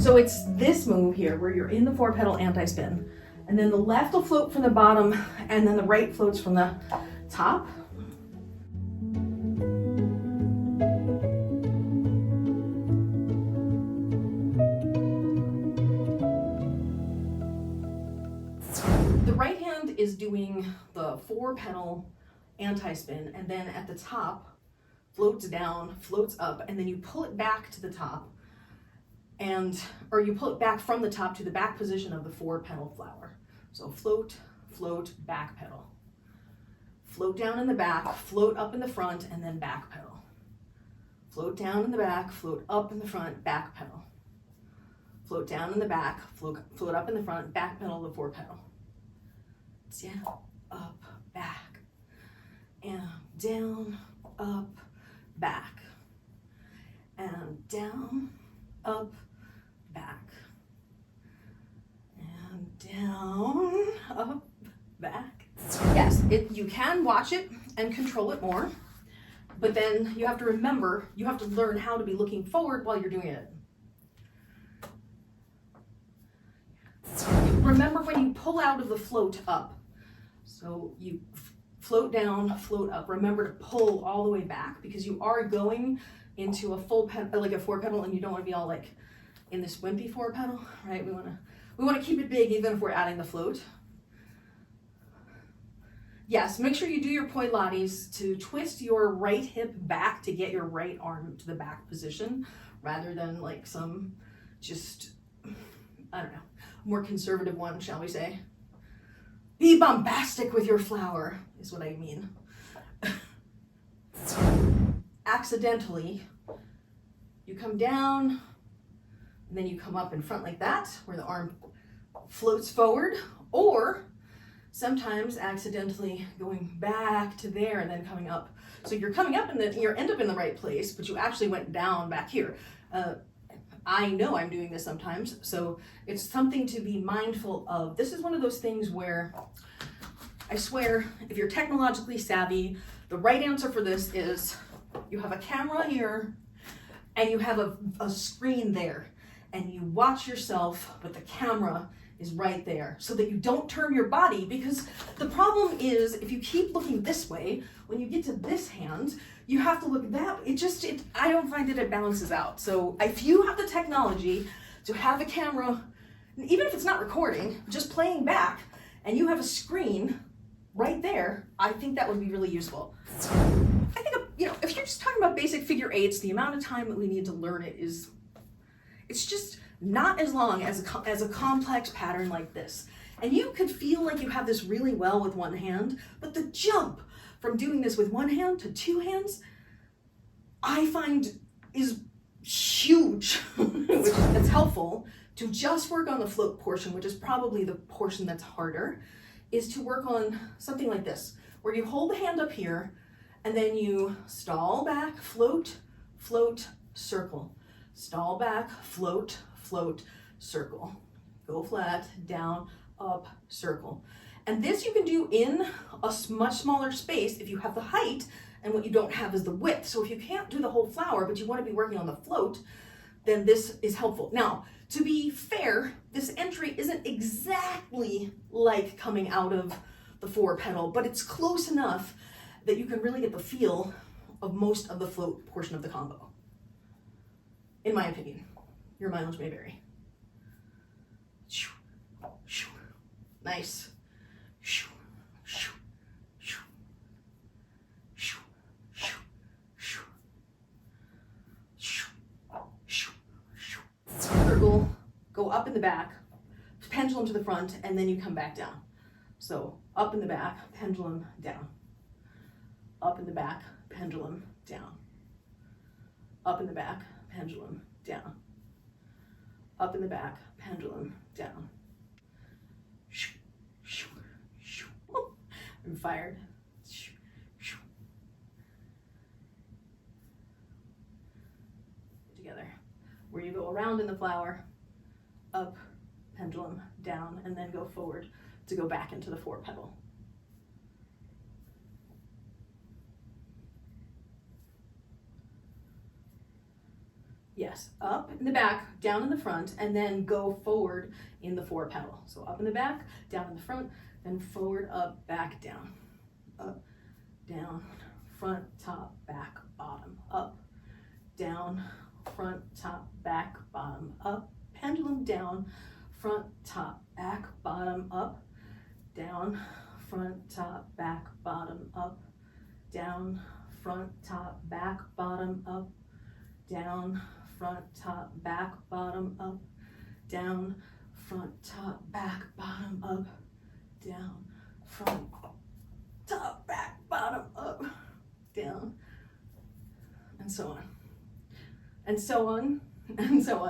So it's this move here where you're in the 4-petal anti-spin, and then the left will float from the bottom, and then the right floats from the top. The right hand is doing the 4-petal anti-spin, and then at the top floats down, floats up, and then you pull it back to the top, or you pull it back from the top to the back position of the 4-petal flower. So float, float, back pedal. Float down in the back, float up in the front, and then back pedal. Float down in the back, float up in the front, back pedal. Float down in the back, float up in the front, back pedal the 4-petal. Down, up, back, and down, up, back, and down, up, back, and down, up, back. Yes, you can watch it and control it more, but then you have to remember, you have to learn how to be looking forward while you're doing it. Remember when you pull out of the float up, so you float down, float up, remember to pull all the way back, because you are going into a full pedal, like a 4-petal, and you don't want to be all like in this wimpy 4-petal, right? We want to keep it big even if we're adding the float. Yes, make sure you do your Poilates to twist your right hip back to get your right arm to the back position, rather than like some just, I don't know, more conservative one, shall we say. Be bombastic with your flower, is what I mean. Accidentally, you come down, and then you come up in front like that, where the arm floats forward, or sometimes accidentally going back to there and then coming up. So you're coming up and then you end up in the right place, but you actually went down back here. I know I'm doing this sometimes, so it's something to be mindful of. This is one of those things where I swear, if you're technologically savvy, the right answer for this is you have a camera here and you have a screen there, and you watch yourself, but the camera is right there so that you don't turn your body, because the problem is if you keep looking this way, when you get to this hand, you have to look that way. I don't find that it balances out. So if you have the technology to have a camera, even if it's not recording, just playing back, and you have a screen right there, I think that would be really useful. I think, if you're just talking about basic figure eights, the amount of time that we need to learn it it's just not as long as a complex pattern like this. And you could feel like you have this really well with one hand, but the jump from doing this with one hand to two hands, I find is huge, that's helpful to just work on the float portion, which is probably the portion that's harder, is to work on something like this, where you hold the hand up here, and then you stall back, float, float, circle. Stall back, float, float, circle. Go flat, down, up, circle. And this you can do in a much smaller space if you have the height, and what you don't have is the width. So if you can't do the whole flower, but you want to be working on the float, then this is helpful. Now, to be fair, this entry isn't exactly like coming out of the 4-petal, but it's close enough that you can really get the feel of most of the float portion of the combo. In my opinion, your mileage may vary. Nice. Circle, go up in the back, pendulum to the front, and then you come back down. So up in the back, pendulum down. Up in the back, pendulum down. Up in the back, pendulum down. Up in the back, pendulum down. I'm fired. Together. Where you go around in the flower, up, pendulum, down, and then go forward to go back into the 4-petal. Yes, up in the back, down in the front, and then go forward in the 4 pedal. So up in the back, down in the front, then forward, up, back, down. Up, down, front, top, back, bottom, up, down, front, top, back, bottom, up, pendulum down, front, top, back, bottom, up, down, front, top, back, bottom, up, down, front, top, back, bottom, up, down, front, top, back, bottom, up, down, front, top, back, bottom, up, down, front, top, back, bottom, up, down, and so on, and so on, and so on.